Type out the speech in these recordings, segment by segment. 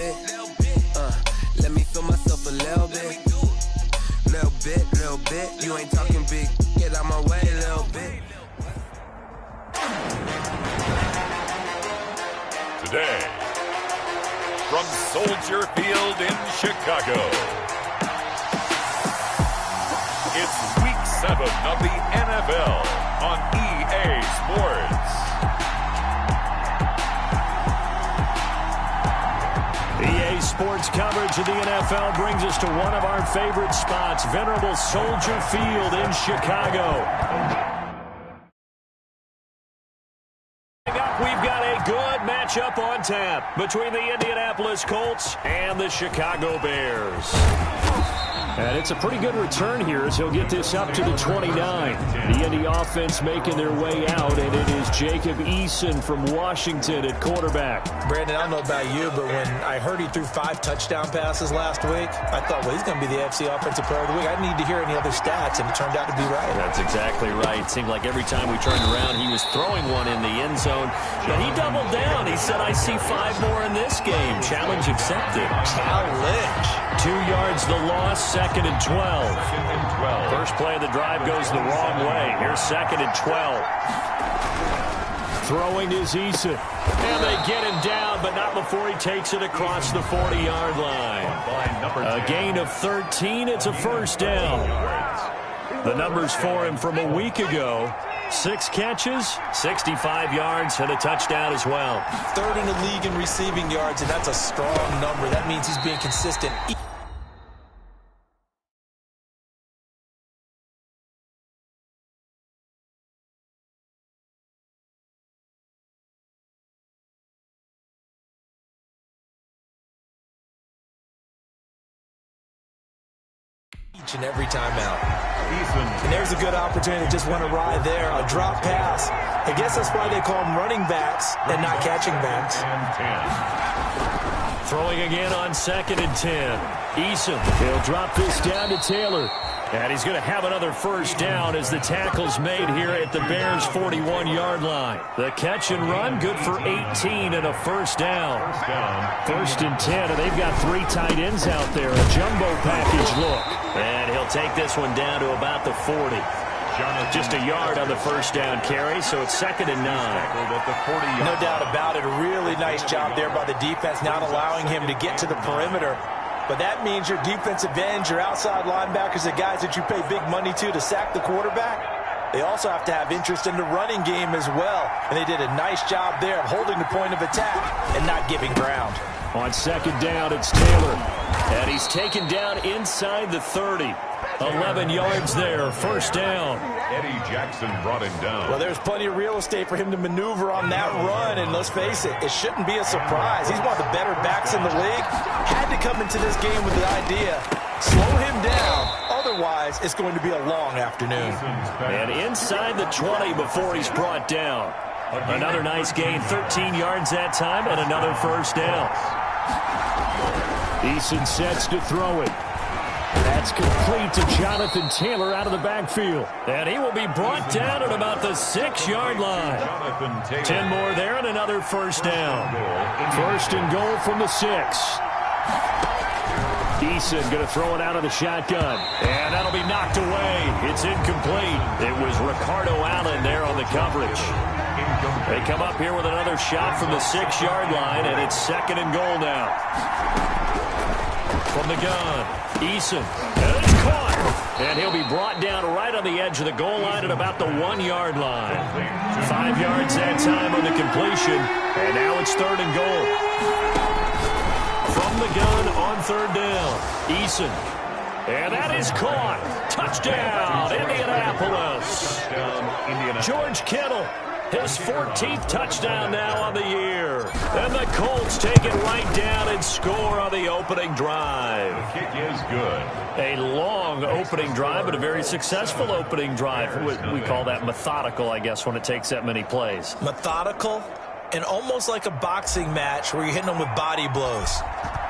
bit. Let me feel myself a little bit. Little bit. You ain't talking big. Get out my way, little bit. Today, from Soldier Field in Chicago, it's Week 7 of the NFL on EA Sports. EA Sports coverage of the NFL brings us to one of our favorite spots, venerable Soldier Field in Chicago. We've got a good matchup on tap between the Indianapolis Colts and the Chicago Bears. And it's a pretty good return here as he'll get this up to the 29. The Indy offense making their way out, and it is Jacob Eason from Washington at quarterback. Brandon, I don't know about you, but when I heard he threw 5 touchdown passes last week, I thought, well, he's going to be the AFC Offensive Player of the Week. I didn't need to hear any other stats, and it turned out to be right. That's exactly right. It seemed like every time we turned around, he was throwing one in the end zone. But he doubled down. He said, I see 5 more in this game. Challenge accepted. Challenge. 2 yards the loss, 2nd and 12. First play of the drive goes the wrong way. Here's 2nd and 12. Throwing is Eason. And they get him down, but not before he takes it across the 40-yard line. A gain of 13. It's a first down. The numbers for him from a week ago. 6 catches, 65 yards, and a touchdown as well. 3rd in the league in receiving yards, and that's a strong number. That means he's being consistent. Each and every time out. And there's a good opportunity to just want to ride there. A drop pass. I guess that's why they call them running backs and not catching backs. Throwing again on 2nd and 10. Eason, he'll drop this down to Taylor. And he's going to have another first down as the tackle's made here at the Bears' 41-yard line. The catch and run, good for 18 and a first down. 1st and 10, and they've got 3 tight ends out there. A jumbo package look. And he'll take this one down to about the 40. Just a yard on the first down carry, so it's 2nd and 9. No doubt about it. A really nice job there by the defense, not allowing him to get to the perimeter. But that means your defensive ends, your outside linebackers, the guys that you pay big money to sack the quarterback, they also have to have interest in the running game as well. And they did a nice job there of holding the point of attack and not giving ground. On 2nd down, it's Taylor. And he's taken down inside the 30. 11 yards there, first down. Eddie Jackson brought him down. Well, there's plenty of real estate for him to maneuver on that run, and let's face it, it shouldn't be a surprise. He's one of the better backs in the league. Had to come into this game with the idea, slow him down, otherwise it's going to be a long afternoon. And inside the 20 before he's brought down. Another nice gain, 13 yards that time, and another first down. Eason sets to throw it. That's complete to Jonathan Taylor out of the backfield. And he will be brought down at about the 6-yard line. 10 more there and another first down. 1st and goal from the 6. Eason going to throw it out of the shotgun. And that'll be knocked away. It's incomplete. It was Ricardo Allen there on the coverage. They come up here with another shot from the 6-yard line, and it's 2nd and goal now. From the gun, Eason, and it's caught. And he'll be brought down right on the edge of the goal line at about the 1-yard line. 5 yards that time on the completion, and now it's 3rd and goal. From the gun on 3rd down, Eason. And that is caught. Touchdown, Indianapolis. George Kittle. His 14th touchdown now on the year. And the Colts take it right down and score on the opening drive. The kick is good. A long opening drive, but a very successful opening drive. We call that methodical, I guess, when it takes that many plays. Methodical and almost like a boxing match where you're hitting them with body blows.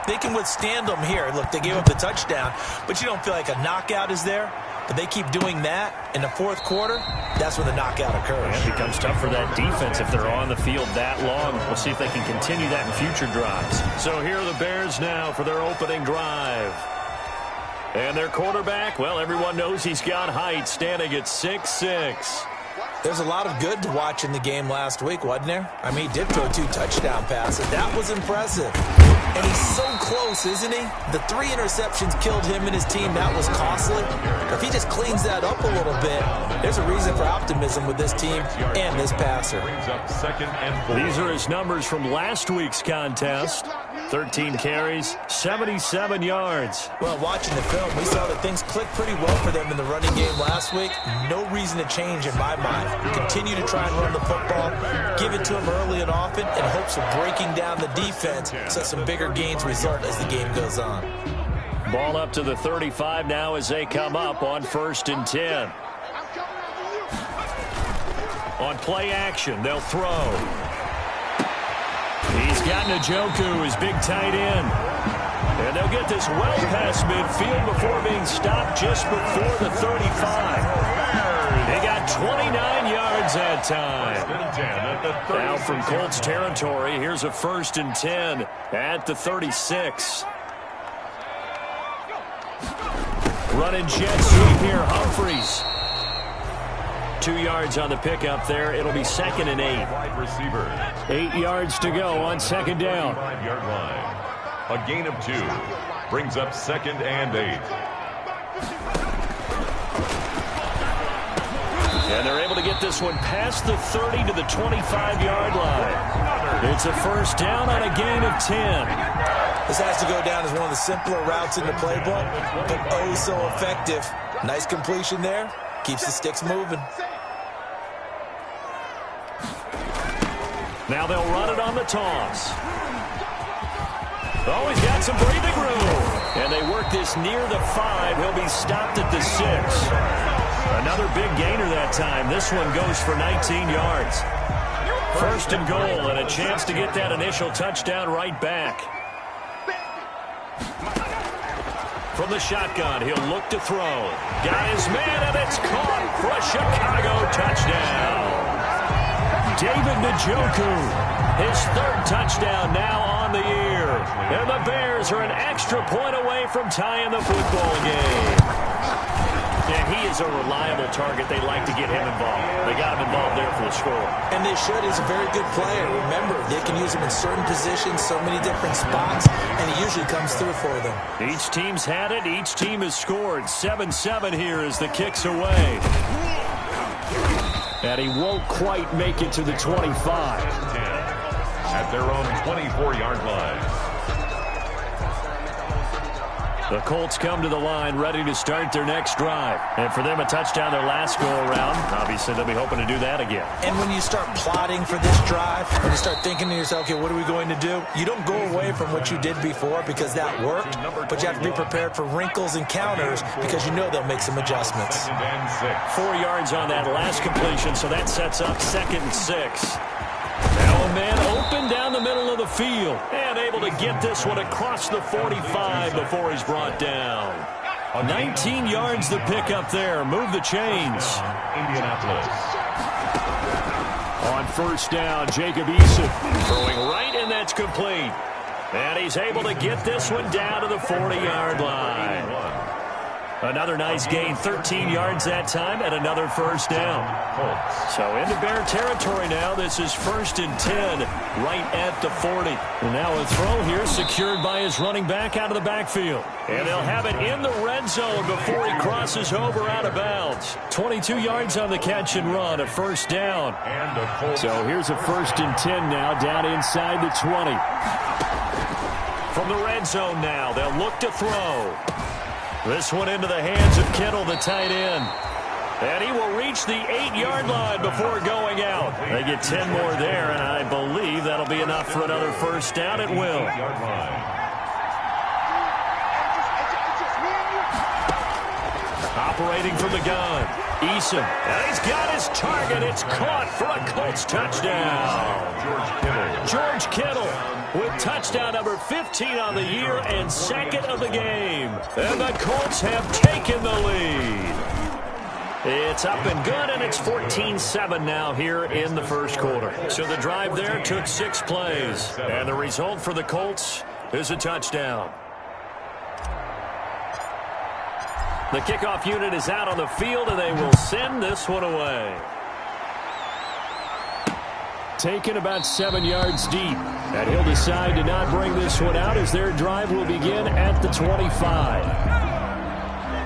They can withstand them here. Look, they gave up the touchdown, but you don't feel like a knockout is there. but they keep doing that in the fourth quarter, that's when the knockout occurs. It becomes tough for that defense if they're on the field that long. We'll see if they can continue that in future drives. So here are the Bears now for their opening drive. And their quarterback, well, everyone knows he's got height, standing at 6'6". There's a lot of good to watch in the game last week, wasn't there? I mean, he did throw 2 touchdown passes. That was impressive. And he's so close, isn't he? The 3 interceptions killed him and his team. That was costly. If he just cleans that up a little bit, there's a reason for optimism with this team and this passer. These are his numbers from last week's contest. 13 carries, 77 yards. Well, watching the film, we saw that things clicked pretty well for them in the running game last week. No reason to change in my mind. Continue to try and run the football, give it to him early and often, in hopes of breaking down the defense so some bigger gains result as the game goes on. Ball up to the 35 now as they come up on 1st and 10. On play action, they'll throw. He's got Njoku, his big tight end. And they'll get this well past midfield before being stopped just before the 35. They got 29 yards that time. Now from Colts territory, here's a 1st and 10 at the 36. Running jet sweep here, Humphries. 2 yards on the pickup there. It'll be 2nd and 8. 8 yards to go on 2nd down. 5-yard line. A gain of 2 brings up 2nd and 8. And they're able to get this one past the 30 to the 25-yard line. It's a 1st down on a gain of 10. This has to go down as one of the simpler routes in the playbook, but oh so effective. Nice completion there. Keeps the sticks moving. Now they'll run it on the toss. Oh, he's got some breathing room. And they work this near the 5. He'll be stopped at the 6. Another big gainer that time. This one goes for 19 yards. 1st and goal and a chance to get that initial touchdown right back. From the shotgun, he'll look to throw. Got his man, and it's caught for a Chicago touchdown. David Njoku, his 3rd touchdown now on the year. And the Bears are an extra point away from tying the football game. And he is a reliable target. They like to get him involved. They got him involved there for the score. And they should. He's a very good player. Remember, they can use him in certain positions, so many different spots, and he usually comes through for them. Each team's had it. Each team has scored. 7-7 here as the kick's away. And he won't quite make it to the 25. At their own 24-yard line. The Colts come to the line ready to start their next drive. And for them, a touchdown their last go-around. Obviously, they'll be hoping to do that again. And when you start plotting for this drive, when you start thinking to yourself, okay, what are we going to do? You don't go away from what you did before because that worked, but you have to be prepared for wrinkles and counters because you know they'll make some adjustments. 4 yards on that last completion, so that sets up 2nd and 6. Now a man open down the middle of the field and able to get this one across the 45 before he's brought down. 19 yards to pick up there. Move the chains. Indianapolis. On 1st down, Jacob Eason throwing right, and that's complete. And he's able to get this one down to the 40-yard line. Another nice gain, 13 yards that time, and another 1st down. So into Bear territory now. This is 1st and 10, right at the 40. And now a throw here secured by his running back out of the backfield. And they'll have it in the red zone before he crosses over out of bounds. 22 yards on the catch and run, a 1st down. So here's a 1st and 10 now, down inside the 20. From the red zone now, they'll look to throw. This one into the hands of Kittle, the tight end. And he will reach the 8-yard line before going out. They get 10 more there, and I believe that'll be enough for another 1st down. It will. Operating from the gun, Eason. And he's got his target. It's caught for a Colts touchdown. George Kittle with touchdown number 15 on the year and 2nd of the game. And the Colts have taken the lead. It's up and good, and it's 14-7 now here in the first quarter. So the drive there took 6 plays, and the result for the Colts is a touchdown. The kickoff unit is out on the field, and they will send this one away. Taken about 7 yards deep, and he'll decide to not bring this one out as their drive will begin at the 25.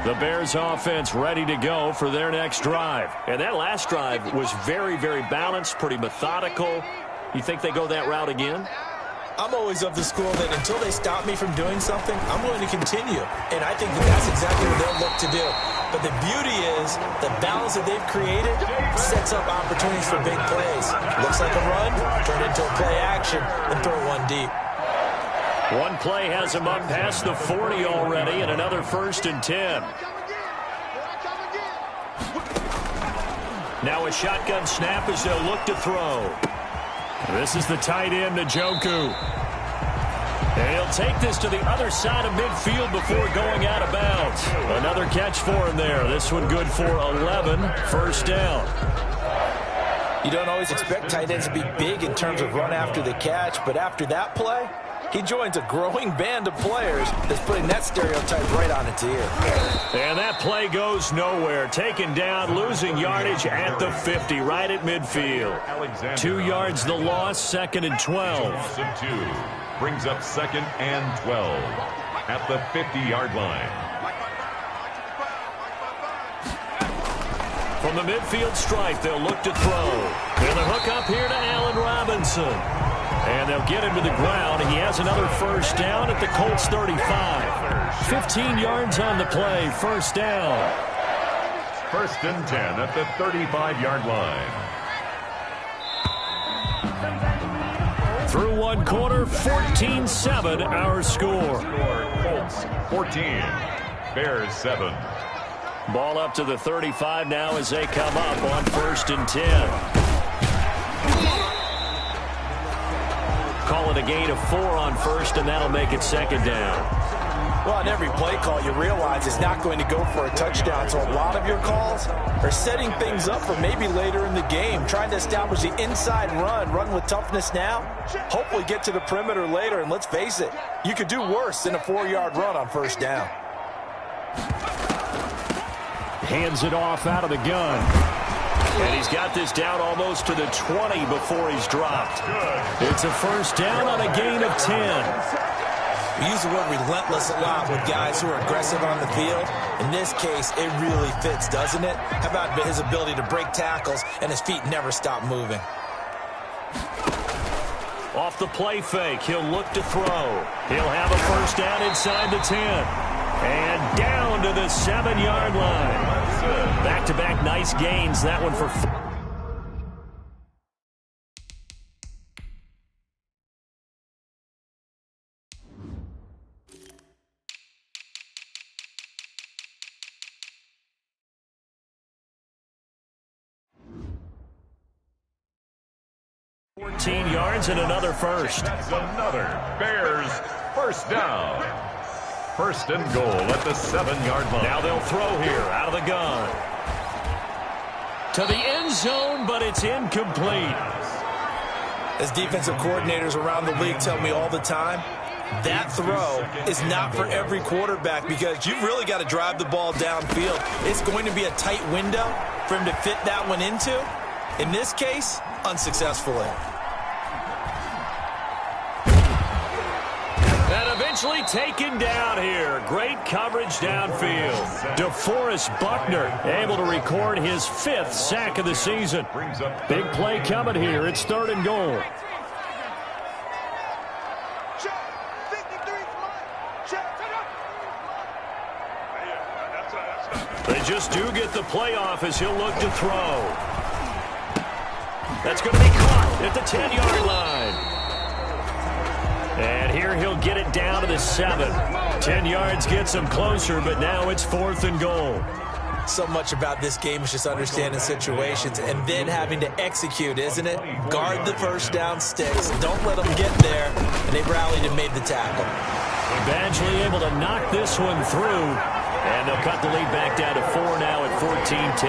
The Bears offense ready to go for their next drive. And that last drive was very, very balanced, pretty methodical. You think they go that route again? I'm always of the school that until they stop me from doing something, I'm going to continue. And I think that that's exactly what they'll look to do. But the beauty is the balance that they've created sets up opportunities for big plays. Looks like a run, turn into a play action, and throw one deep. One play has him up past the 40 already, and another 1st and 10. Now a shotgun snap as they'll look to throw. This is the tight end, Njoku. And he'll take this to the other side of midfield before going out of bounds. Another catch for him there. This one good for 11, 1st down. You don't always expect tight ends to be big in terms of run after the catch, but after that play, he joins a growing band of players that's putting that stereotype right on its ear. And that play goes nowhere. Taken down, losing yardage at the 50, right at midfield. 2 yards the loss, 2nd and 12. Brings up 2nd and 12 at the 50-yard line. From the midfield stripe, they'll look to throw. And the hook up here to Allen Robinson. And they'll get him to the ground. He has another 1st down at the Colts 35. 15 yards on the play, 1st down. 1st and 10 at the 35-yard line. Through one quarter, 14-7 our score. Colts 14, Bears 7. Ball up to the 35 now as they come up on 1st and 10. Call it a gain of 4 on 1st, and that'll make it 2nd down. Well, on every play call, you realize it's not going to go for a touchdown. So a lot of your calls are setting things up for maybe later in the game, trying to establish the inside run with toughness now, hopefully get to the perimeter later. And let's face it, you could do worse than a 4-yard run on 1st down. Hands it off out of the gun. And he's got this down almost to the 20 before he's dropped. It's a 1st down on a gain of 10. We use the word relentless a lot with guys who are aggressive on the field. In this case, it really fits, doesn't it? How about his ability to break tackles and his feet never stop moving? Off the play fake, he'll look to throw. He'll have a 1st down inside the 10. And down to the 7-yard line. Back-to-back nice gains. That one for 14 yards and another 1st. That's another Bears 1st down. 1st and goal at the 7-yard line. Now they'll throw here out of the gun. To the end zone, but it's incomplete. As defensive coordinators around the league tell me all the time, that throw is not for every quarterback because you've really got to drive the ball downfield. It's going to be a tight window for him to fit that one into. In this case, unsuccessfully. Eventually taken down here. Great coverage downfield. DeForest Buckner able to record his 5th sack of the season. Big play coming here. It's 3rd and goal. They just do get the playoff as he'll look to throw. That's going to be caught at the 10-yard line. And here he'll get it down to the 7. 10 yards gets him closer, but now it's 4th and goal. So much about this game is just understanding situations and then having to execute, isn't it? Guard the 1st down sticks. Don't let them get there. And they rallied and made the tackle. Eventually able to knock this one through. And they'll cut the lead back down to 4 now at 14-10.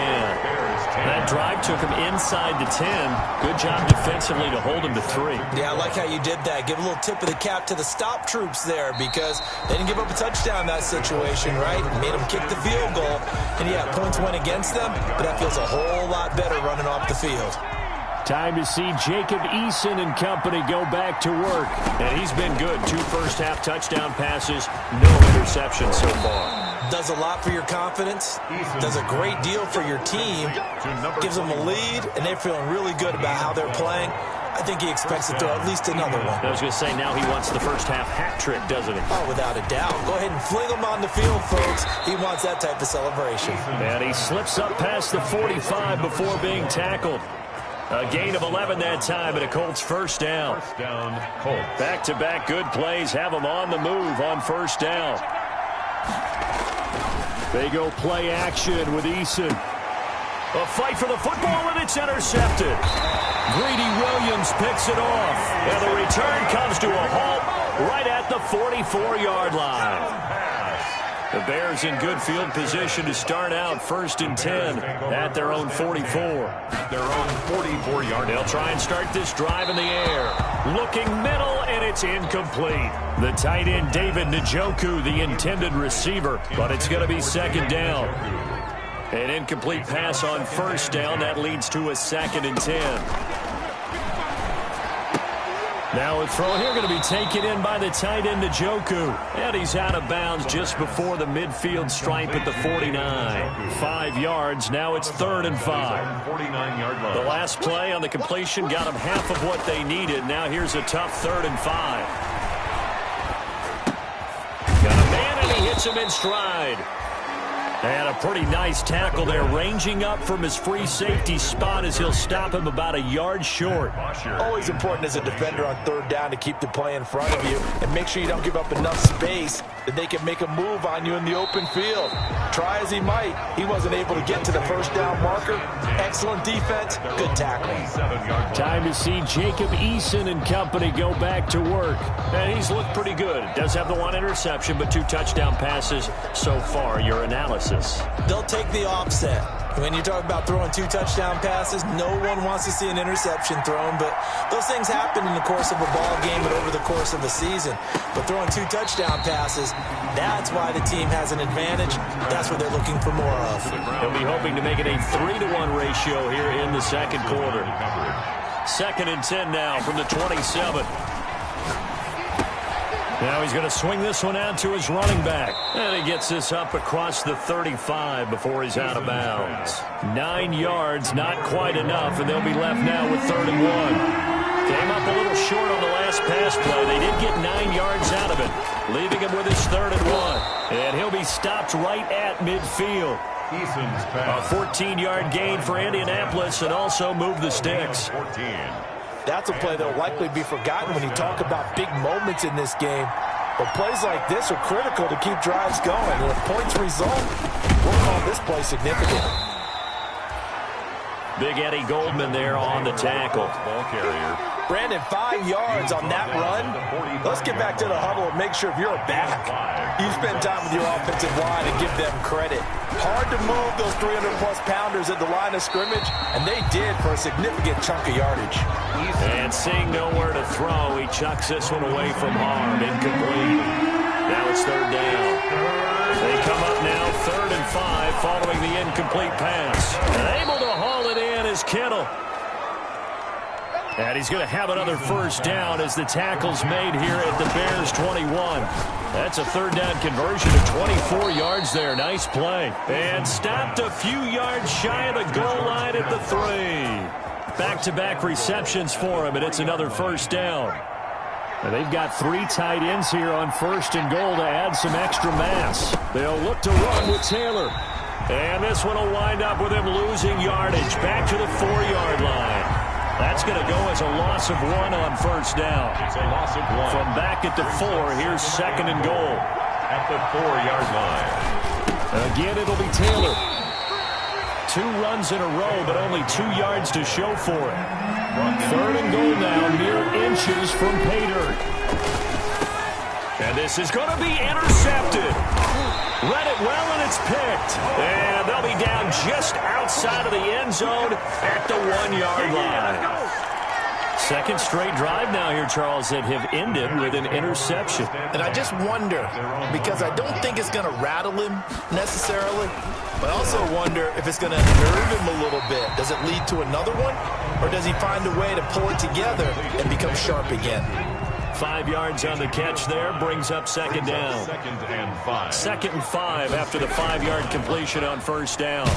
That drive took him inside the 10. Good job defensively to hold him to 3. Yeah, I like how you did that. Give a little tip of the cap to the stop troops there because they didn't give up a touchdown in that situation, right? Made them kick the field goal. And yeah, points went against them, but that feels a whole lot better running off the field. Time to see Jacob Eason and company go back to work. And he's been good. 2 first-half touchdown passes, no interceptions so far. Does a lot for your confidence, does a great deal for your team, gives them a lead, and they're feeling really good about how they're playing. I think he expects to throw at least another one. I was going to say, now he wants the first-half hat trick, doesn't he? Oh, without a doubt. Go ahead and fling him on the field, folks. He wants that type of celebration. And he slips up past the 45 before being tackled. A gain of 11 that time, and a Colts first down. First down, Colts. Back-to-back good plays have them on the move on first down. They go play action with Eason. A fight for the football, and it's intercepted. Greedy Williams picks it off. And the return comes to a halt right at the 44-yard line. The Bears in good field position to start out 1st and 10 at their own 44. Their own 44-yard. They'll try and start this drive in the air. Looking middle, and it's incomplete. The tight end, David Njoku, the intended receiver, but it's going to be 2nd down. An incomplete pass on 1st down. That leads to a 2nd and 10. Now a throw here going to be taken in by the tight end Njoku. And he's out of bounds just before the midfield stripe at the 49. 5 yards. Now it's 3rd and 5. 49-yard line. The last play on the completion got them half of what they needed. Now here's a tough 3rd and 5. Got a man, and he hits him in stride. And a pretty nice tackle there, ranging up from his free safety spot as he'll stop him about a yard short. Always important as a defender on 3rd down to keep the play in front of you and make sure you don't give up enough space that they can make a move on you in the open field. Try as he might, he wasn't able to get to the 1st down marker. Excellent defense, good tackle. Time to see Jacob Eason and company go back to work. And he's looked pretty good. Does have the 1 interception, but 2 touchdown passes so far. Your analysis. They'll take the offset. When you talk about throwing 2 touchdown passes, no one wants to see an interception thrown, but those things happen in the course of a ball game and over the course of a season. But throwing 2 touchdown passes, that's why the team has an advantage. That's what they're looking for more of. They'll be hoping to make it a 3-to-1 ratio here in the 2nd quarter. 2nd and 10 now from the 27. Now he's going to swing this one out to his running back. And he gets this up across the 35 before he's out of bounds. 9 yards, not quite enough, and they'll be left now with 3rd and 1. Came up a little short on the last pass play. They did get 9 yards out of it, leaving him with his 3rd and 1. And he'll be stopped right at midfield. Eason's pass. A 14-yard gain for Indianapolis and also move the sticks. 14. That's a play that will likely be forgotten when you talk about big moments in this game. But plays like this are critical to keep drives going. And if points result, we'll call this play significant. Big Eddie Goldman there on the tackle. Ball carrier. Brandon, 5 yards on that run. Let's get back to the huddle and make sure if you're a back, you spend time with your offensive line and give them credit. Hard to move those 300-plus pounders at the line of scrimmage, and they did for a significant chunk of yardage. And seeing nowhere to throw, he chucks this one away from harm. Incomplete. Now it's 3rd down. They come up now 3rd and 5 following the incomplete pass. And able to haul it in is Kittle. And he's going to have another 1st down as the tackle's made here at the Bears 21. That's a 3rd down conversion of 24 yards there. Nice play. And stopped a few yards shy of the goal line at the 3. Back-to-back receptions for him, and it's another 1st down. And they've got 3 tight ends here on 1st and goal to add some extra mass. They'll look to run with Taylor. And this one will wind up with him losing yardage back to the 4-yard line. That's going to go as a loss of 1 on 1st down. It's a loss of 1. From back at the 4, here's 2nd and goal. At the 4-yard line. Again, it'll be Taylor. 2 runs in a row, but only 2 yards to show for it. 3rd and goal now, mere inches from pay dirt. And this is going to be intercepted. Read it well, and it's picked. And they'll be down just outside of the end zone at the 1-yard line. Second straight drive now here, Charles, that have ended with an interception. And I just wonder, because I don't think it's going to rattle him necessarily, but I also wonder if it's going to nerve him a little bit. Does it lead to another one, or does he find a way to pull it together and become sharp again? 5 yards on the catch there, brings up second down. 2nd and 5. 2nd and 5 after the 5-yard completion on first down.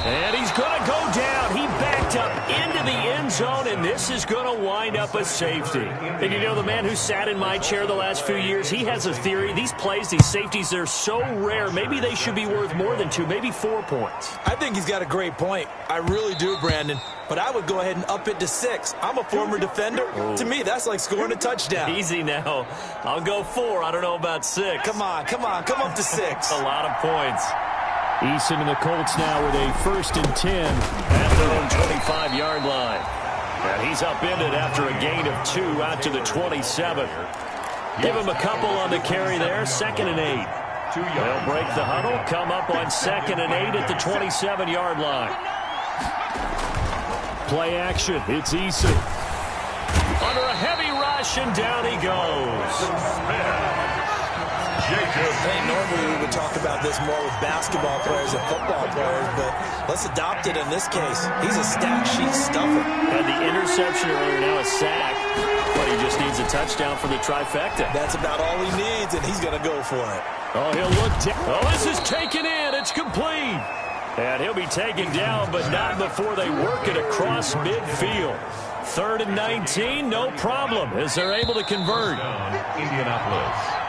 And he's going to go down. He backed up into the end zone, and this is going to wind up a safety. And you know, the man who sat in my chair the last few years, he has a theory. These plays, these safeties, they're so rare. Maybe they should be worth more than 2, maybe 4 points. I think he's got a great point. I really do, Brandon. But I would go ahead and up it to 6. I'm a former defender. To me, that's like scoring a touchdown. Easy now. I'll go 4. I don't know about 6. Come on. Come up to 6. A lot of points. Eason and the Colts now with a 1st and 10 at their own 25-yard line. And he's upended after a gain of 2 out to the 27. Give him a couple on the carry there. 2nd and 8. They'll break the huddle, come up on 2nd and 8 at the 27-yard line. Play action. It's Eason. Under a heavy rush, and down he goes. Hey, normally we would talk about this more with basketball players and football players, but let's adopt it in this case. He's a stat sheet stuffer. Had the interception earlier, now a sack, but he just needs a touchdown for the trifecta. That's about all he needs, and he's going to go for it. Oh, he'll look down. Oh, this is taken in. It's complete. And he'll be taken down, but not before they work it across midfield. 3rd and 19, no problem, as they're able to convert. Indianapolis.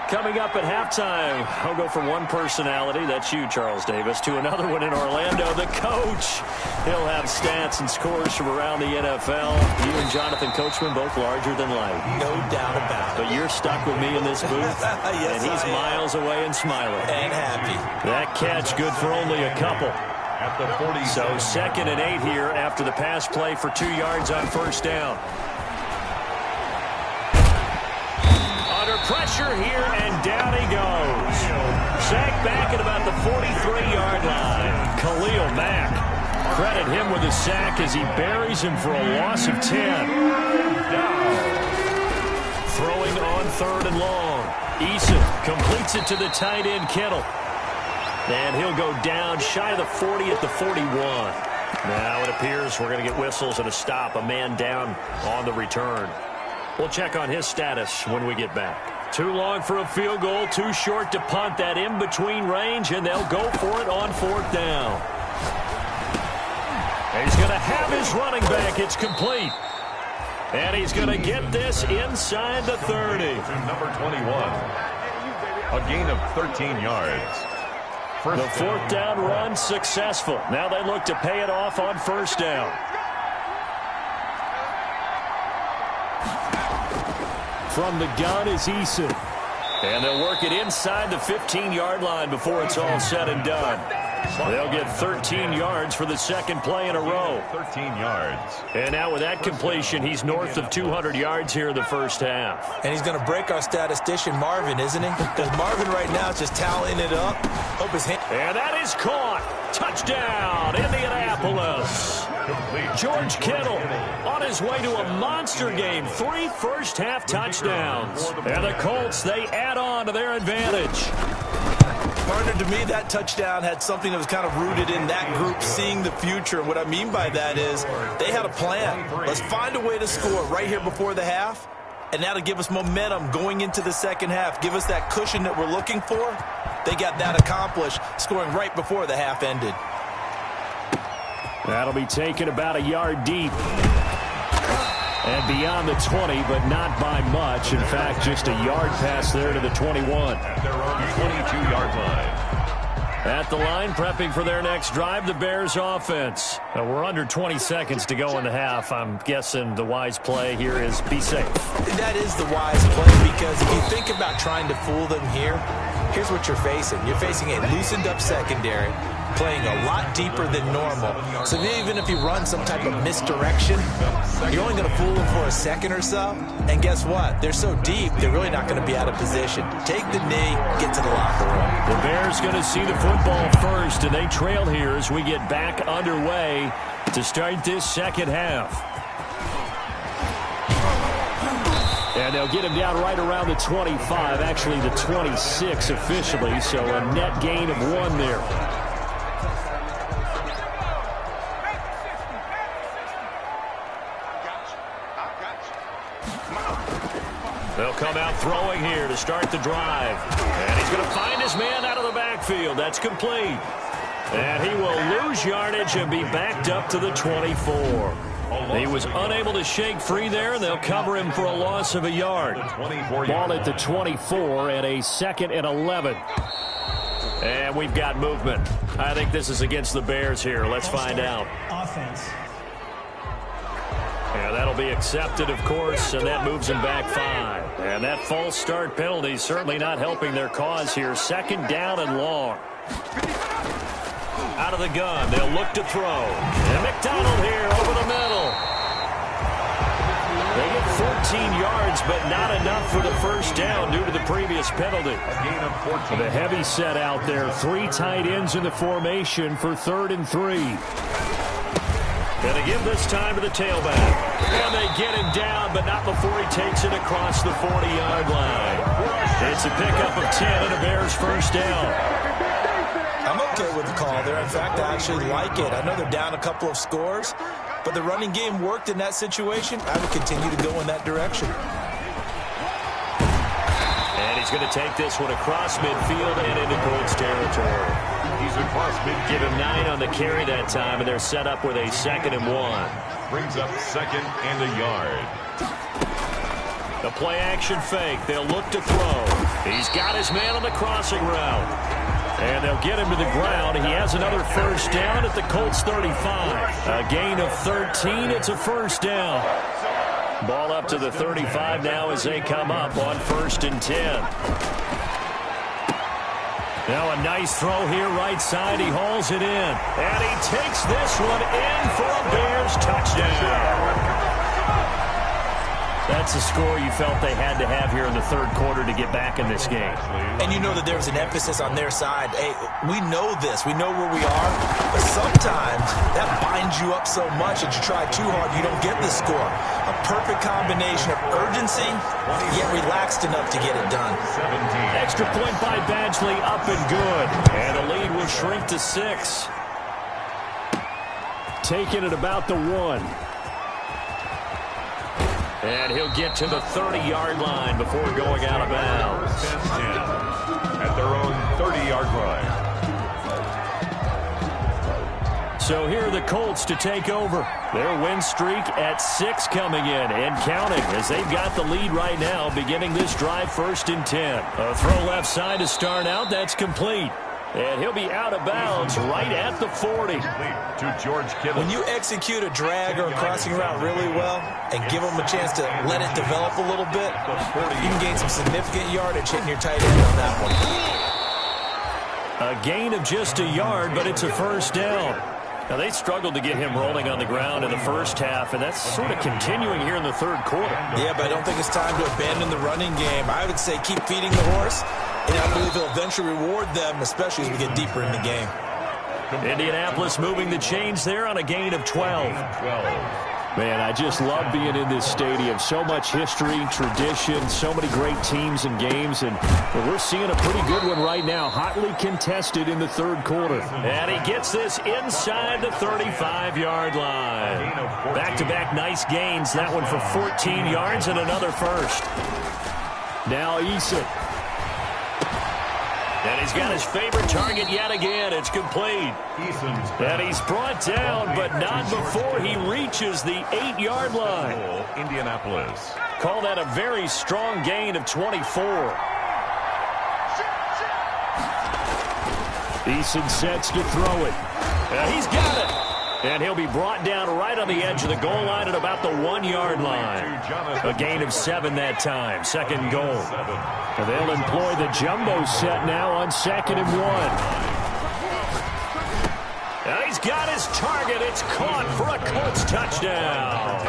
Coming up at halftime, I'll go from one personality, that's you, Charles Davis, to another one in Orlando, the coach. He'll have stats and scores from around the NFL. You and Jonathan Coachman, both larger than life. No doubt about it. But you're stuck with me in this booth, yes, and he's miles away and smiling. And happy. That catch good for only a couple. At the 40. So 2nd and 8 here after the pass play for 2 yards on first down. Pressure here, and down he goes. Sacked back at about the 43-yard line. Khalil Mack. Credit him with a sack as he buries him for a loss of 10. Throwing on 3rd and long. Eason completes it to the tight end, Kittle. And he'll go down shy of the 40 at the 41. Now it appears we're going to get whistles and a stop. A man down on the return. We'll check on his status when we get back. Too long for a field goal, too short to punt. That in-between range, and they'll go for it on 4th down. And he's going to have his running back. It's complete. And he's going to get this inside the 30. To number 21. A gain of 13 yards. The 4th down run successful. Now they look to pay it off on 1st down. From the gun is Eason. And they'll work it inside the 15-yard line before it's all said and done. They'll get 13 yards for the 2nd play in a row. 13 yards. And now with that completion, he's north of 200 yards here in the first half. And he's going to break our statistician Marvin, isn't he? Because Marvin right now is just tallying it up. Hope his hand. And that is caught. Touchdown, Indianapolis. George Kittle on his way to a monster game. 3 first-half touchdowns. And the Colts, they add on to their advantage. Partner, to me, that touchdown had something that was kind of rooted in that group seeing the future. And what I mean by that is they had a plan. Let's find a way to score right here before the half. And that'll give us momentum going into the second half. Give us that cushion that we're looking for. They got that accomplished, scoring right before the half ended. That'll be taken about a yard deep. And beyond the 20, but not by much. In fact, just a yard pass there to the 21. At their own 22-yard line. At the line, prepping for their next drive, the Bears offense. We're under 20 seconds to go in the half. I'm guessing the wise play here is be safe. That is the wise play, because if you think about trying to fool them here, here's what you're facing. You're facing a loosened up secondary, playing a lot deeper than normal. So even if you run some type of misdirection, you're only going to fool them for a second or so. And guess what? They're so deep, they're really not going to be out of position. Take the knee, get to the locker room. The Bears going to see the football first, and they trail here as we get back underway to start this second half. And they'll get him down right around the 25, actually the 26 officially, so a net gain of 1 there. They'll come out throwing here to start the drive. And he's going to find his man out of the backfield. That's complete. And he will lose yardage and be backed up to the 24. He was unable to shake free there, and they'll cover him for a loss of a yard. Ball at the 24 and a 2nd and 11. And we've got movement. I think this is against the Bears here. Let's find out. Offense. Yeah, that'll be accepted, of course, and that moves him back 5. And that false start penalty is certainly not helping their cause here. 2nd down and long. Out of the gun, they'll look to throw. And McDonald here over the middle. They get 14 yards, but not enough for the first down due to the previous penalty. The heavy set out there. 3 tight ends in the formation for 3rd and 3. Going to give this time to the tailback. And they get him down, but not before he takes it across the 40-yard line. It's a pickup of 10 and a Bears first down. I'm okay with the call there. In fact, I actually like it. I know they're down a couple of scores, but the running game worked in that situation. I would continue to go in that direction. And he's going to take this one across midfield and into Colts territory. He's across midfield. Give him 9 on the carry that time, and they're set up with a 2nd and 1. Brings up 2nd and a yard. The play action fake. They'll look to throw. He's got his man on the crossing route. And they'll get him to the ground. He has another first down at the Colts 35. A gain of 13. It's a first down. Ball up to the 35 now as they come up on 1st and 10. Now a nice throw here right side. He hauls it in. And he takes this one in for a Bears touchdown. That's a score you felt they had to have here in the 3rd quarter to get back in this game. And you know that there's an emphasis on their side. Hey, we know this. We know where we are. But sometimes that binds you up so much that you try too hard, you don't get the score. A perfect combination of urgency, yet relaxed enough to get it done. 17. Extra point by Badgley, up and good. And the lead will shrink to 6. Taking it about the 1. And he'll get to the 30-yard line before going out of bounds. 10-10 at their own 30-yard line. So here are the Colts to take over. Their win streak at 6 coming in and counting as they've got the lead right now beginning this drive 1st and 10. A throw left side to start out. That's complete. And he'll be out of bounds right at the 40. To George Kittle. When you execute a drag or a crossing route really well and give them a chance to let it develop a little bit, you can gain some significant yardage hitting your tight end on that one. A gain of just a yard, but it's a first down. Now, they struggled to get him rolling on the ground in the first half, and that's sort of continuing here in the 3rd quarter. Yeah, but I don't think it's time to abandon the running game. I would say keep feeding the horse, and I believe he'll eventually reward them, especially as we get deeper in the game. Indianapolis moving the chains there on a gain of 12. Man, I just love being in this stadium. So much history, tradition, so many great teams and games, and we're seeing a pretty good one right now, hotly contested in the 3rd quarter. And he gets this inside the 35-yard line. Back-to-back nice gains, that one for 14 yards and another first. Now Eason. And he's got his favorite target yet again. It's complete. And he's brought down, but not before he reaches the 8-yard line. Indianapolis. Call that a very strong gain of 24. Eason sets to throw it. He's got it. And he'll be brought down right on the edge of the goal line at about the 1-yard line. A gain of 7 that time. Second goal. And they'll employ the jumbo set now on 2nd and 1. And he's got his target. It's caught for a Colts touchdown.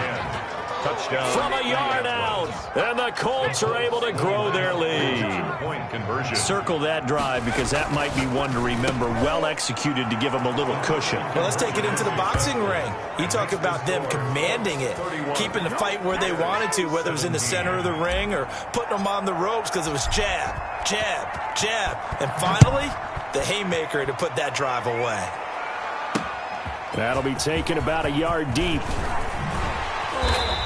Touchdown. From a yard out. And the Colts are able to grow their lead. Point conversion. Circle that drive because that might be one to remember. Well executed to give them a little cushion. Well, let's take it into the boxing ring. You talk about them commanding it, keeping the fight where they wanted to, whether it was in the center of the ring or putting them on the ropes because it was jab, jab, jab. And finally, the haymaker to put that drive away. That'll be taken about a yard deep.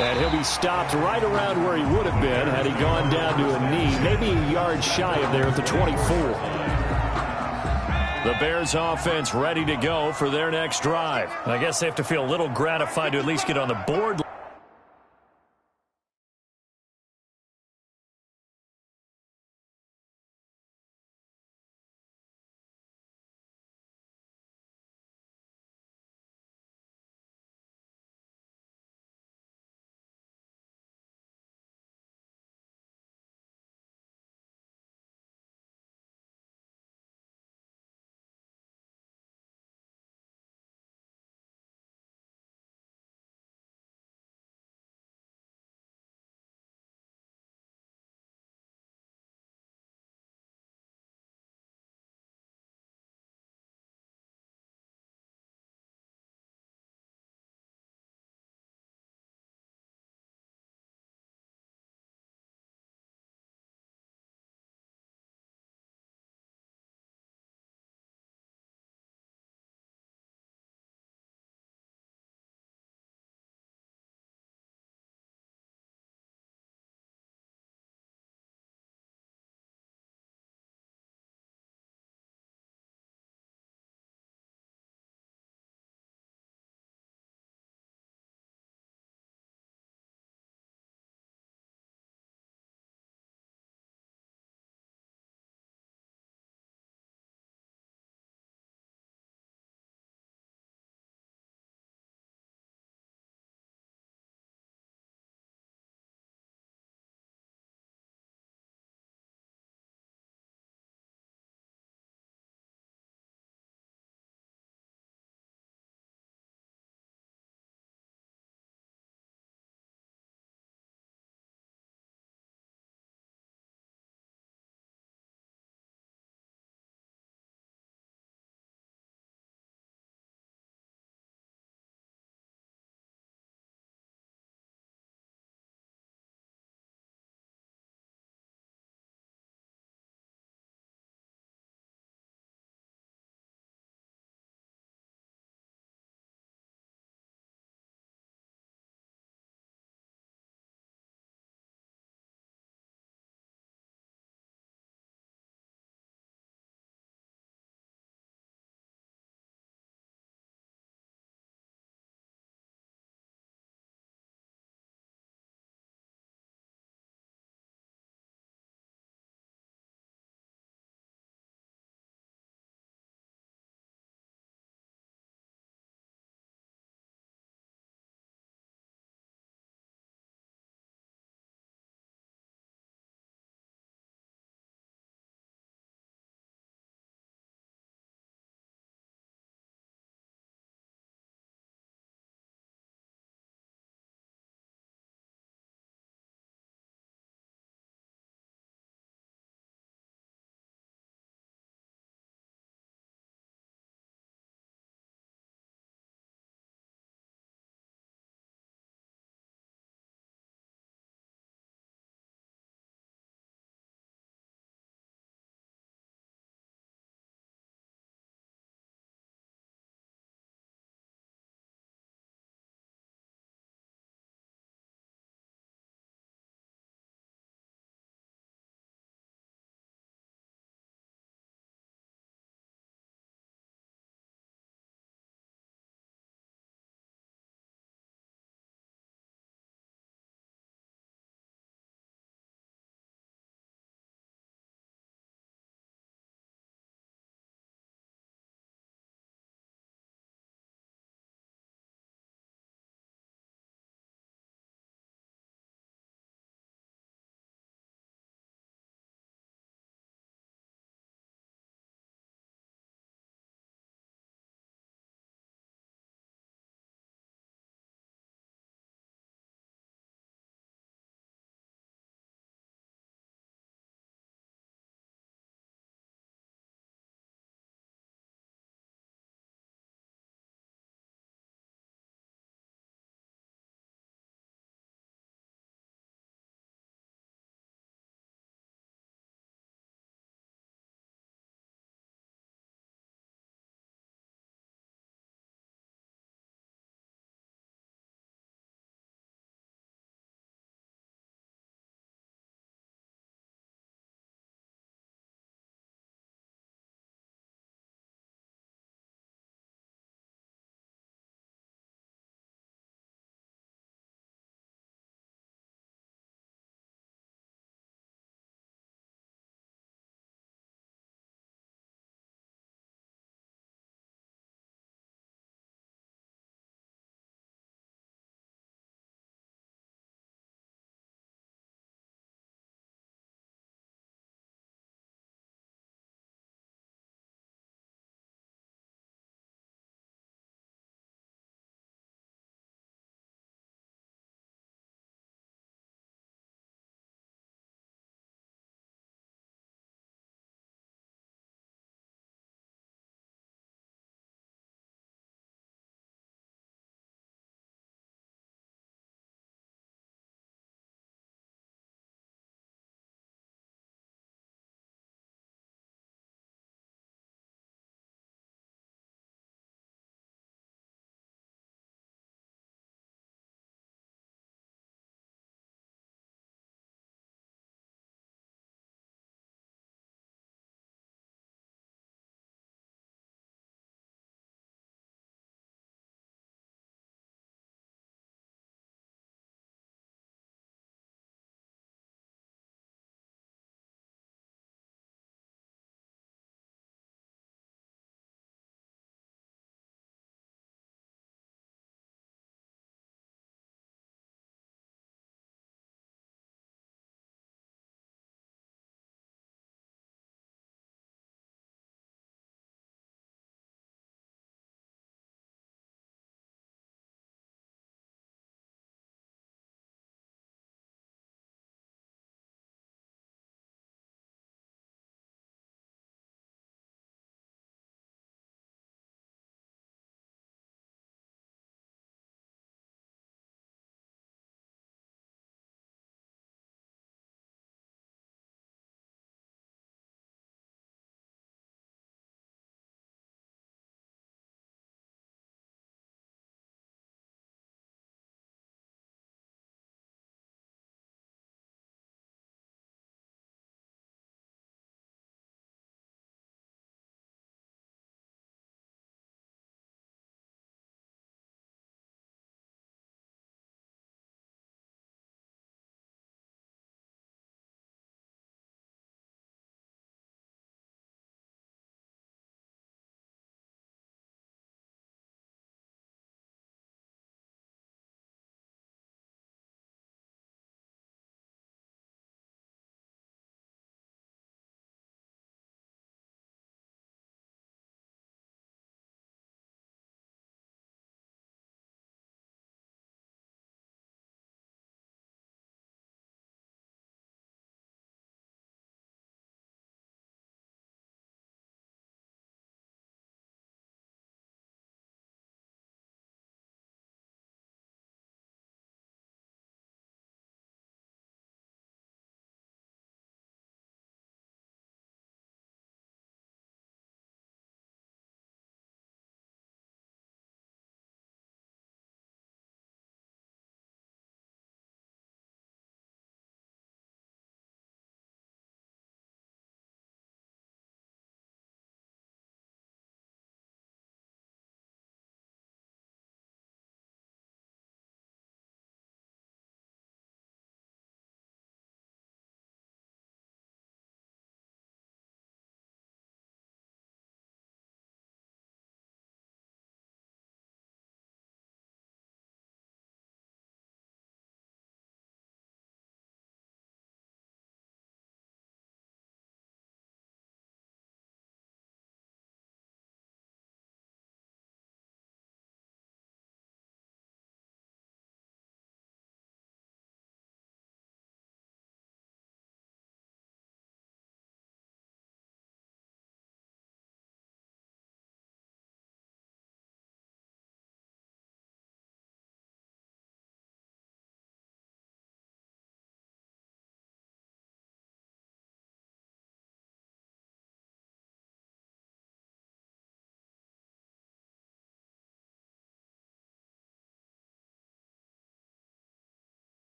And he'll be stopped right around where he would have been had he gone down to a knee, maybe a yard shy of there at the 24. The Bears offense ready to go for their next drive. I guess they have to feel a little gratified to at least get on the board.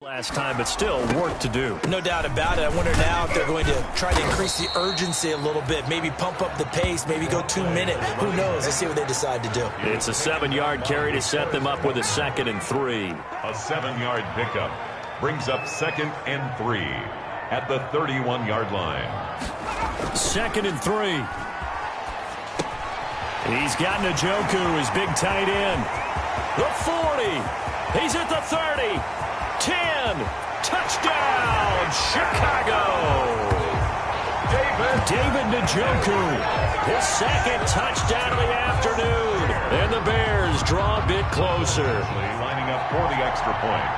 last time, but still work to do. No doubt about it. I wonder now if they're going to try to increase the urgency a little bit, maybe pump up the pace, maybe go 2 minutes. Who knows? Let's see what they decide to do. It's a 7-yard carry to set them up with a 2nd and 3. A 7-yard pickup brings up 2nd and 3 at the 31-yard line. 2nd and 3. He's got Njoku, his big tight end. The 40. He's at the 30. 10. Touchdown, Chicago. David Njoku, his 2nd touchdown of the afternoon. And the Bears draw a bit closer. Lining up for the extra point.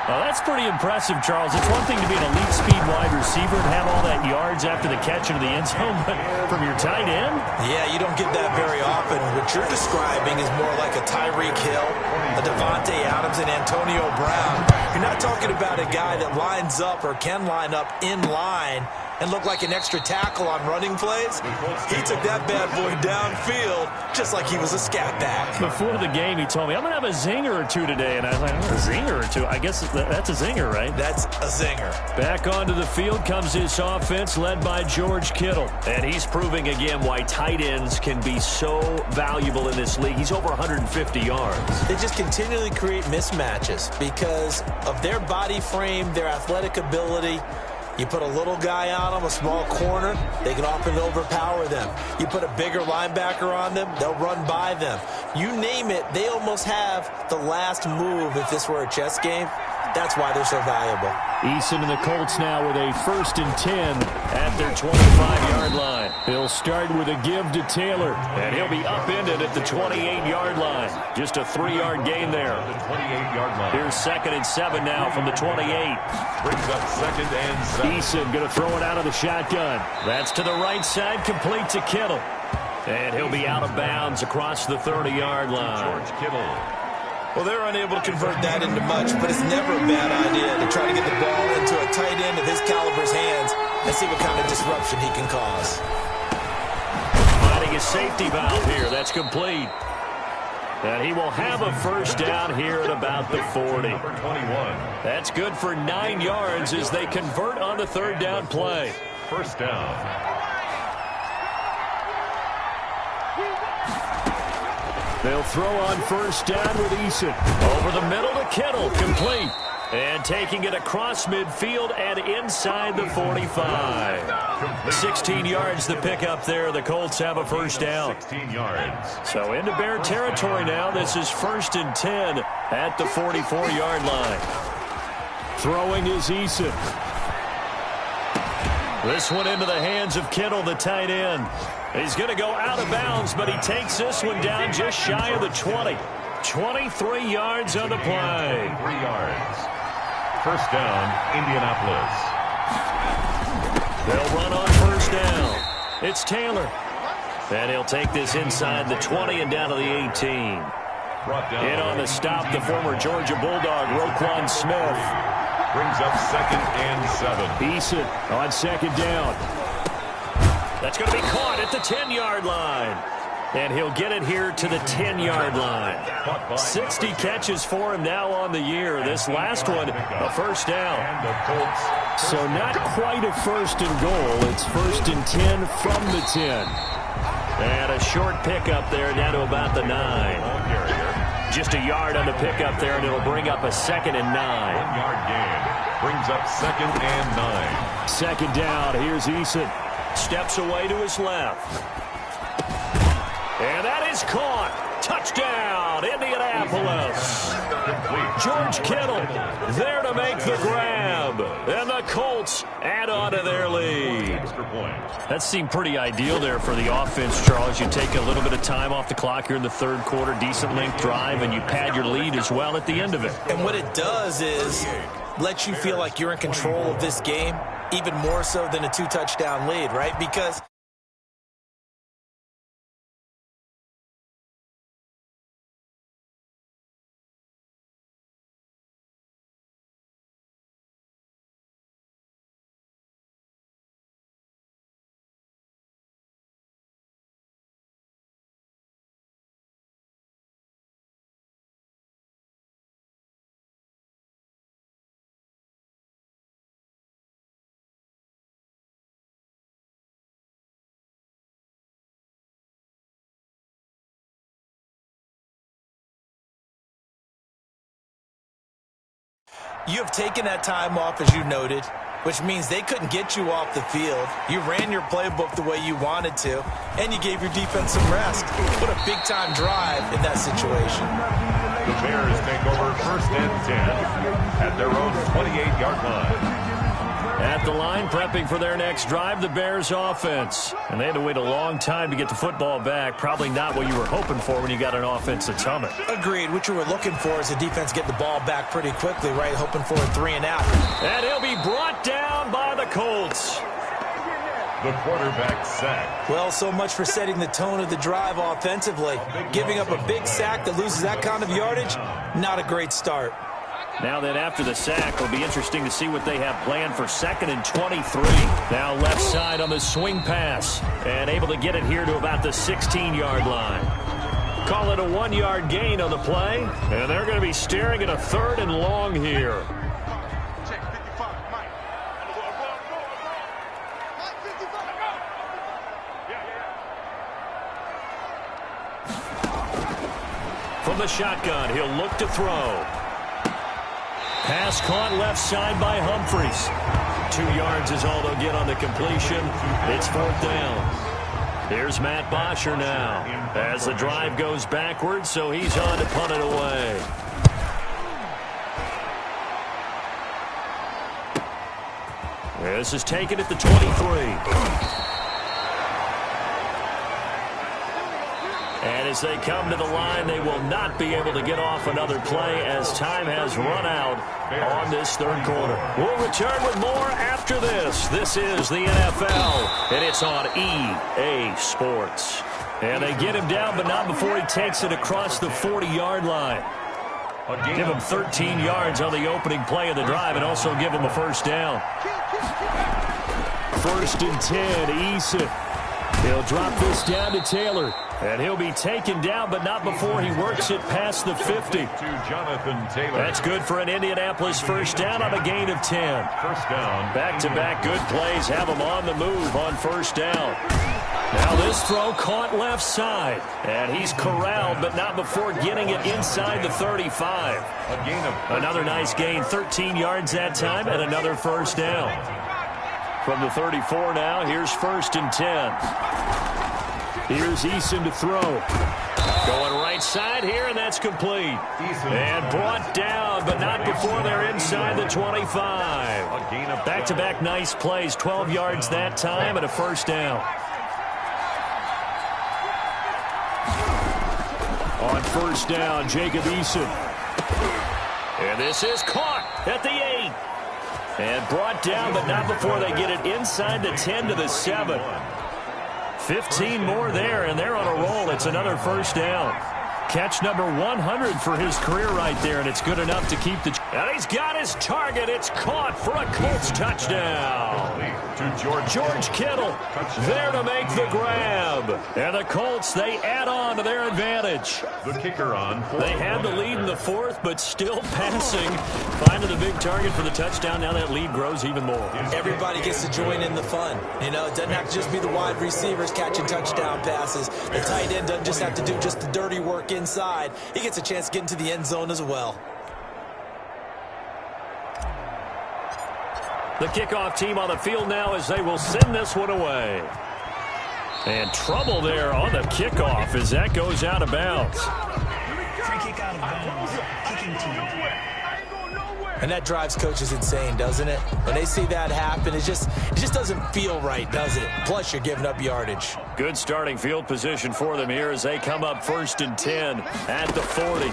Well, that's pretty impressive, Charles. It's one thing to be an elite speed wide receiver and have all that yards after the catch into the end zone, but from your tight end? Yeah, you don't get that very often. What you're describing is more like a Tyreek Hill, a Devontae Adams, and Antonio Brown. You're not talking about a guy that lines up or can line up in line and look like an extra tackle on running plays. He took that bad boy downfield just like he was a scat back. Before the game, he told me, I'm going to have a zinger or two today. And I was like, a zinger or two? I guess that's a zinger, right? That's a zinger. Back onto the field comes his offense led by George Kittle. And he's proving again why tight ends can be so valuable in this league. He's over 150 yards. They just continually create mismatches because of their body frame, their athletic ability. You put a little guy on them, a small corner, they can often overpower them. You put a bigger linebacker on them, they'll run by them. You name it, they almost have the last move if this were a chess game. That's why they're so valuable. Eason and the Colts now with a 1st and 10 at their 25-yard line. He'll start with a give to Taylor, and he'll be upended at the 28-yard line. Just a 3-yard gain there. The 28-yard line. Here's 2nd and 7 now from the 28. Brings up 2nd and 7. Eason going to throw it out of the shotgun. That's to the right side, complete to Kittle. And he'll be out of bounds across the 30-yard line. George Kittle. Well, they're unable to convert that into much, but it's never a bad idea to try to get the ball into a tight end of his caliber's hands and see what kind of disruption he can cause. Finding a safety valve here. That's complete. And he will have a 1st down here at about the 40. Number 21. That's good for 9 yards as they convert on the 3rd down play. 1st down. They'll throw on 1st down with Eason. Over the middle to Kittle, complete. And taking it across midfield and inside the 45. 16 yards the pickup there. The Colts have a 1st down. 16 yards. So into Bear territory now. This is 1st and 10 at the 44-yard line. Throwing is Eason. This one into the hands of Kittle, the tight end. He's going to go out of bounds, but he takes this one down just shy of the 20. 23 yards on the play. 3 yards. 1st down, Indianapolis. They'll run on 1st down. It's Taylor. And he'll take this inside the 20 and down to the 18. In on the stop, the former Georgia Bulldog, Roquan Smith. Brings up 2nd and 7. Eason on 2nd down. That's going to be caught at the 10-yard line. And he'll get it here to the 10-yard line. 60 catches for him now on the year. This last one, a 1st down. So not quite a 1st and goal. It's 1st and 10 from the 10. And a short pickup there down to about the 9. Just a yard on the pickup there, and it'll bring up a 2nd and 9. 1-yard gain. Brings up 2nd and 9. 2nd down. Here's Eason. Steps away to his left. And that is caught. Touchdown, Indianapolis. George Kittle there to make the grab. And the Colts add on to their lead. That seemed pretty ideal there for the offense, Charles. You take a little bit of time off the clock here in the 3rd quarter, decent length drive, and you pad your lead as well at the end of it. And what it does is let you feel like you're in control of this game, even more so than a 2-touchdown lead, right? Because You have taken that time off, as you noted, which means they couldn't get you off the field. You ran your playbook the way you wanted to, and you gave your defense some rest. What a big-time drive in that situation. The Bears take over 1st and 10 at their own 28-yard line. At the line, prepping for their next drive, the Bears offense. And they had to wait a long time to get the football back. Probably not what you were hoping for when you got an offense that's humming. Agreed. What you were looking for is the defense get the ball back pretty quickly, right? Hoping for a 3 and out. And he'll be brought down by the Colts. The quarterback sack. Well, so much for setting the tone of the drive offensively. Giving up a big sack that loses that kind of yardage, not a great start. Now then, after the sack, it'll be interesting to see what they have planned for 2nd and 23. Now left side on the swing pass. And able to get it here to about the 16-yard line. Call it a 1-yard gain on the play. And they're going to be staring at a 3rd and long here. From the shotgun, he'll look to throw. Pass caught left side by Humphries. 2 yards is all they'll get on the completion. It's 4th down. Here's Matt Bosher now as the drive goes backwards, so he's on to punt it away. This is taken at the 23. And as they come to the line, they will not be able to get off another play as time has run out on this 3rd quarter. We'll return with more after this. This is the NFL, and it's on EA Sports. And they get him down, but not before he takes it across the 40-yard line. Give him 13 yards on the opening play of the drive and also give him a 1st down. 1st and 10, Eason. He'll drop this down to Taylor. And he'll be taken down, but not before he works it past the 50. That's good for an Indianapolis 1st down on a gain of 10. 1st down. Back-to-back good plays have him on the move on 1st down. Now this throw caught left side. And he's corralled, but not before getting it inside the 35. A gain of another nice gain, 13 yards that time, and another 1st down. From the 34 now, here's 1st and 10. Here's Eason to throw. Going right side here, and that's complete. And brought down, but not before they're inside the 25. Back-to-back nice plays, 12 yards that time, and a 1st down. On 1st down, Jacob Eason. And this is caught at the 8. And brought down, but not before they get it inside the 10 to the 7. 15 more there, and they're on a roll. It's another 1st down. Catch number 100 for his career right there, and it's good enough to keep the... And he's got his target. It's caught for a Colts touchdown. To George Kittle there to make the grab. And the Colts, they add on to their advantage. The kicker on. They had the lead in the 4th, but still passing. Finding the big target for the touchdown. Now that lead grows even more. Everybody gets to join in the fun. You know, it doesn't have to just be the wide receivers catching touchdown passes. The tight end doesn't just have to do just the dirty work inside. He gets a chance to get into the end zone as well. The kickoff team on the field now as they will send this one away. And trouble there on the kickoff as that goes out of bounds. Free kick out of bounds. Kicking team. And that drives coaches insane, doesn't it? When they see that happen, it just doesn't feel right, does it? Plus, you're giving up yardage. Good starting field position for them here as they come up 1st and 10 at the 40.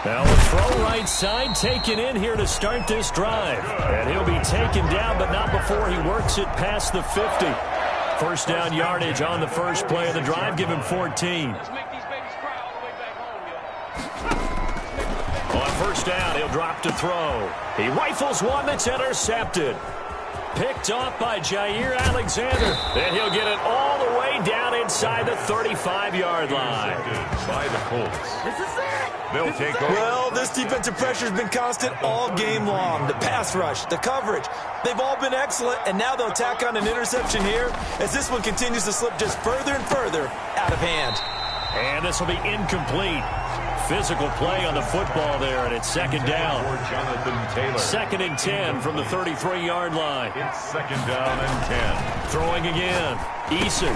Now a throw right side taken in here to start this drive. And he'll be taken down, but not before he works it past the 50. 1st down yardage on the first play of the drive. Give him 14. On 1st down, he'll drop to throw. He rifles one that's intercepted. Picked off by Jair Alexander. And he'll get it all the way down inside the 35-yard line. By the Colts. This is it. They'll take over. Well, this defensive pressure has been constant all game long. The pass rush, the coverage, they've all been excellent, and now they'll tack on an interception here as this one continues to slip just further and further out of hand. And this will be incomplete. physical play on the football there, and it's second down. Second and 10 from the 33-yard line. It's second down and 10. Throwing again. Eason.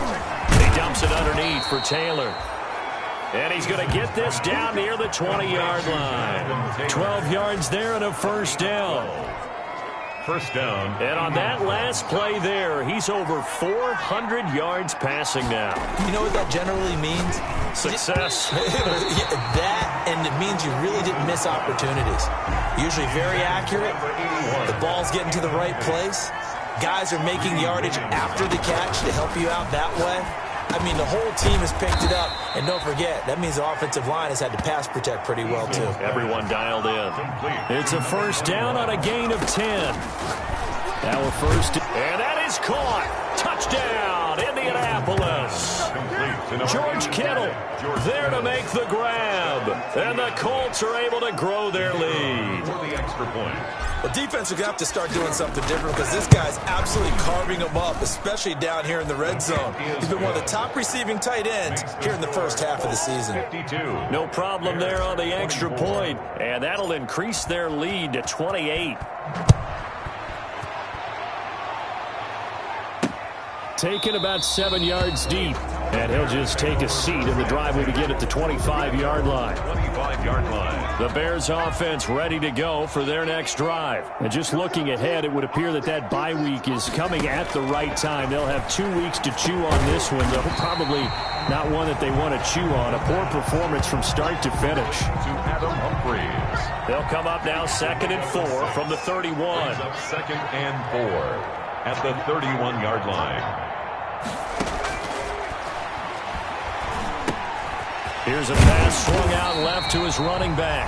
He dumps it underneath for Taylor. And he's going to get this down near the 20-yard line. 12 yards there and a first down. First down. And on that last play there, he's over 400 yards passing now. You know what that generally means? Success. That, and it means you really didn't miss opportunities. Usually very accurate. The ball's getting to the right place. Guys are making yardage after the catch to help you out that way. I mean, the whole team has picked it up. And don't forget, that means the offensive line has had to pass protect pretty well, too. Everyone dialed in. It's a first down on a gain of 10. Now a first, and that is caught. Touchdown, Indianapolis. George Kittle there to make the grab. And the Colts are able to grow their lead. For the extra point. Well, defense are going to have to start doing something different because this guy's absolutely carving them up, especially down here in the red zone. He's been one of the top receiving tight ends here in the first half of the season. 52. No problem there on the extra point, and that'll increase their lead to 28. Taken about 7 yards deep, and he'll just take a seat, and the drive will begin at the 25-yard line. 25-yard line. The Bears offense ready to go for their next drive. And just looking ahead, it would appear that that bye week is coming at the right time. They'll have 2 weeks to chew on this one, though probably not one that they want to chew on. A poor performance from start to finish. To Adam Humphries. They'll come up now second and 4 from the 31. Up second and 4 at the 31-yard line. Here's a pass swung out left to his running back.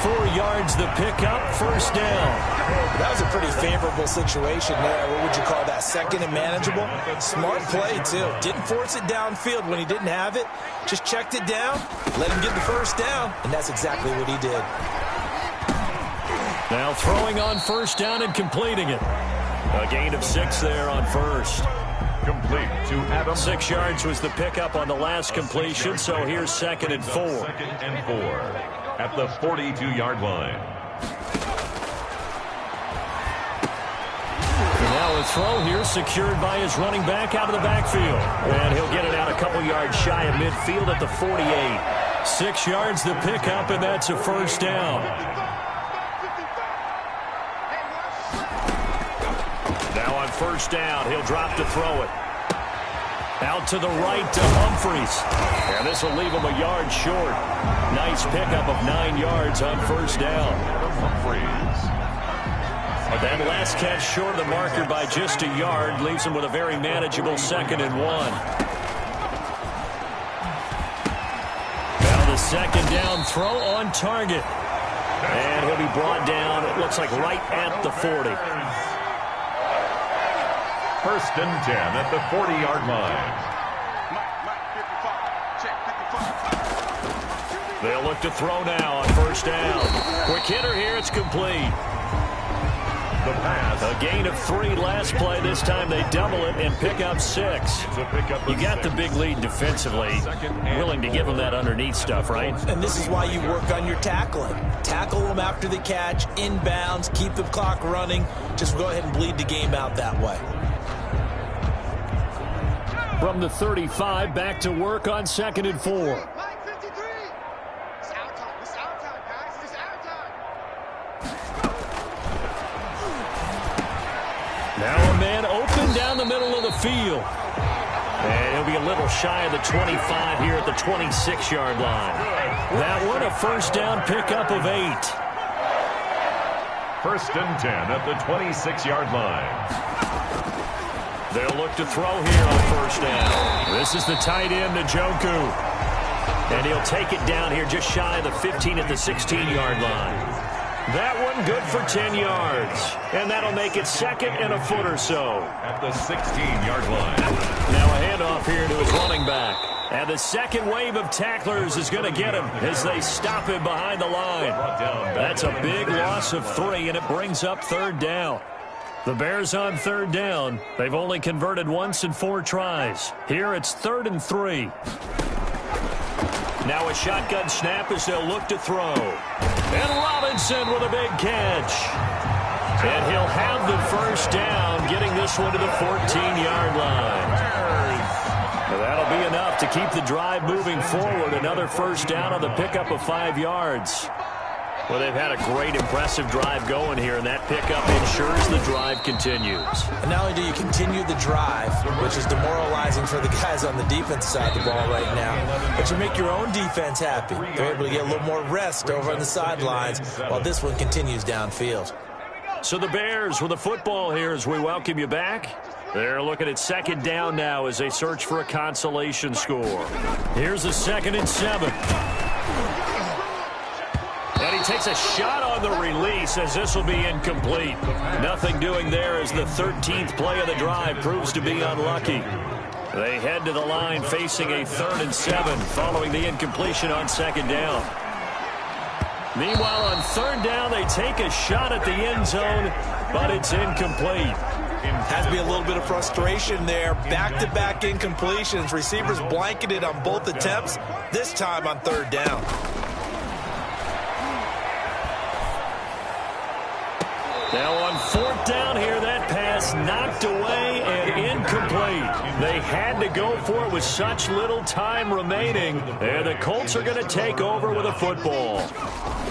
4 yards the pickup, first down. That was a pretty favorable situation there. What would you call that? Second and manageable? Smart play, too. Didn't force it downfield when he didn't have it. Just checked it down, let him get the first down, and that's exactly what he did. Now throwing on first down and completing it. A gain of 6 there on first. Complete to Adam. 6 yards was the pickup on the last completion, so here's second and 4. Second and 4 at the 42-yard line. Now a throw here secured by his running back out of the backfield. And he'll get it out a couple yards shy of midfield at the 48. 6 yards the pickup, and that's a first down. Now on first down, he'll drop to throw it. Out to the right to Humphries. And this will leave him a yard short. Nice pickup of 9 yards on first down. Humphries. That last catch short of the marker by just a yard leaves him with a very manageable second and 1. Now the second down throw on target. And he'll be brought down, it looks like right at the 40. First and 10 at the 40-yard line. They'll look to throw now on first down. Quick hitter here, it's complete. The pass. A gain of 3 last play. This time they double it and pick up 6. You got the big lead defensively. Willing to give them that underneath stuff, right? And this is why you work on your tackling. Tackle them after the catch, inbounds, keep the clock running. Just go ahead and bleed the game out that way. From the 35, back to work on second and 4. Now a man open down the middle of the field. And he'll be a little shy of the 25 here at the 26-yard line. That one a first down pickup of 8. First and 10 at the 26-yard line. They'll look to throw here on first down. This is the tight end, Njoku. And he'll take it down here just shy of the 15 at the 16-yard line. That one good for 10 yards. And that'll make it second and a foot or so. At the 16-yard line. Now a handoff here to his running back. And the second wave of tacklers is going to get him as they stop him behind the line. That's a big loss of 3, and it brings up third down. The Bears on third down. They've only converted once in 4 tries. Here it's 3rd and 3. Now a shotgun snap as they'll look to throw. And Robinson with a big catch. And he'll have the first down, getting this one to the 14-yard line. Well, that'll be enough to keep the drive moving forward. Another first down on the pickup of 5 yards. Well, they've had a great, impressive drive going here, and that pickup ensures the drive continues. And not only do you continue the drive, which is demoralizing for the guys on the defense side of the ball right now, but you make your own defense happy. They're able to get a little more rest over on the sidelines while this one continues downfield. So the Bears with the football here as we welcome you back. They're looking at second down now as they search for a consolation score. Here's a 2nd and 7. And he takes a shot on the release as this will be incomplete. Nothing doing there as the 13th play of the drive proves to be unlucky. They head to the line facing a 3rd and 7 following the incompletion on 2nd down. Meanwhile, on 3rd down, they take a shot at the end zone, but it's incomplete. Has to be a little bit of frustration there. Back-to-back incompletions. Receivers blanketed on both attempts, this time on 3rd down. Now on 4th down here, that pass knocked away and incomplete. They had to go for it with such little time remaining. And the Colts are going to take over with a football.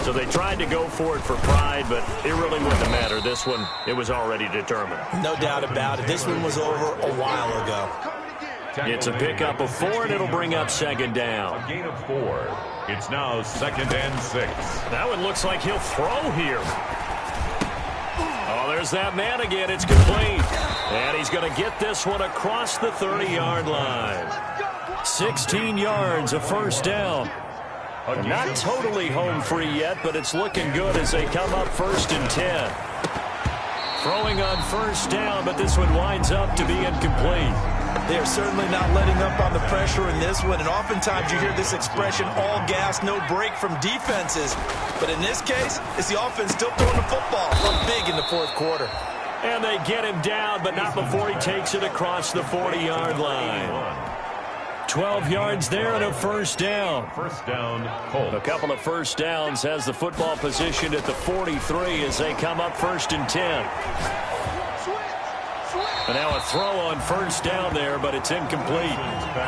So they tried to go for it for pride, but it really wouldn't have mattered. This one, it was already determined. No doubt about it. This one was over a while ago. It's a pickup of 4, and it'll bring up 2nd down. A gain of 4. It's now 2nd and 6. That one looks like he'll throw here. Oh, there's that man again. It's complete. And he's going to get this one across the 30-yard line. 16 yards, a first down. Not totally home free yet, but it's looking good as they come up 1st and 10. Throwing on 1st down, but this one winds up to be incomplete. They are certainly not letting up on the pressure in this one, and oftentimes you hear this expression, all gas, no break from defenses. But in this case, it's the offense still throwing the football up big in the 4th quarter. And they get him down, but not before he takes it across the 40-yard line. 12 yards there and a first down. First down, Colts. A couple of first downs has the football positioned at the 43 as they come up 1st and 10. And now a throw on 1st down there, but it's incomplete.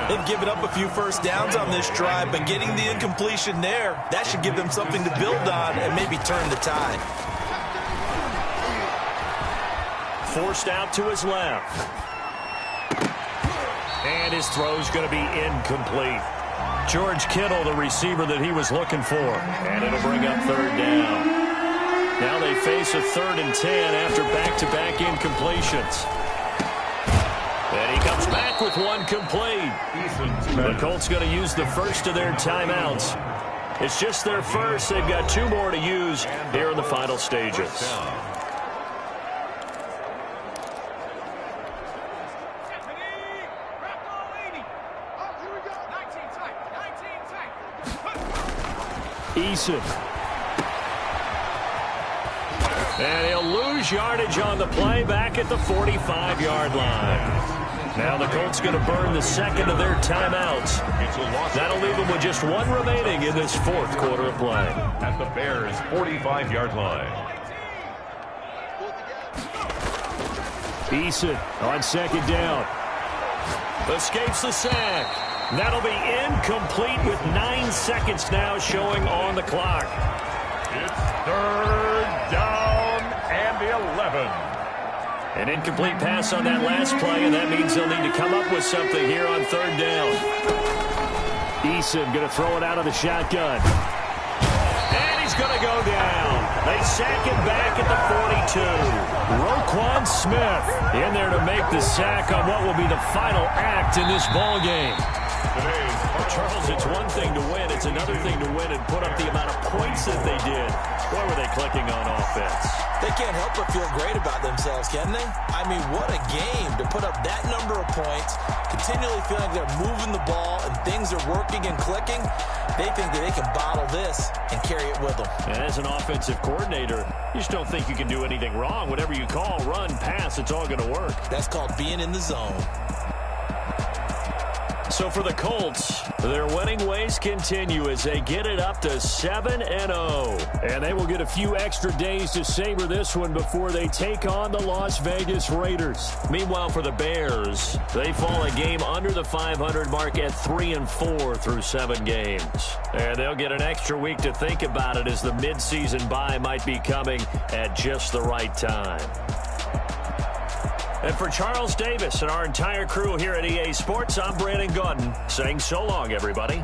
They've given up a few first downs on this drive, but getting the incompletion there, that should give them something to build on and maybe turn the tide. Forced out to his left. And his throw's going to be incomplete. George Kittle, the receiver that he was looking for. And it'll bring up 3rd down. Now they face a 3rd and 10 after back-to-back incompletions. And he comes back with one complete. The Colts going to use the first of their timeouts. It's just their first. They've got 2 more to use here in the final stages. Eason. And he'll lose yardage on the play back at the 45-yard line. Now the Colts going to burn the 2nd of their timeouts. That'll leave them with just 1 remaining in this 4th quarter of play. At the Bears' 45-yard line. Eason on 2nd down. Escapes the sack. That'll be incomplete with 9 seconds now showing on the clock. It's 3rd down and 11. An incomplete pass on that last play, and that means they'll need to come up with something here on 3rd down. Eason going to throw it out of the shotgun. And he's going to go down. They sack him back at the 42. Roquan Smith in there to make the sack on what will be the final act in this ball game. Charles, it's one thing to win. It's another thing to win and put up the amount of points that they did. Boy, were they clicking on offense. They can't help but feel great about themselves, can they? I mean, what a game to put up that number of points, continually feeling like they're moving the ball and things are working and clicking. They think that they can bottle this and carry it with them. And as an offensive coordinator, you just don't think you can do anything wrong. Whatever you call, run, pass, it's all going to work. That's called being in the zone. So for the Colts, their winning ways continue as they get it up to 7-0. And they will get a few extra days to savor this one before they take on the Las Vegas Raiders. Meanwhile, for the Bears, they fall a game under the 500 mark at 3-4 through 7 games. And they'll get an extra week to think about it as the midseason bye might be coming at just the right time. And for Charles Davis and our entire crew here at EA Sports, I'm Brandon Gaudin saying so long, everybody.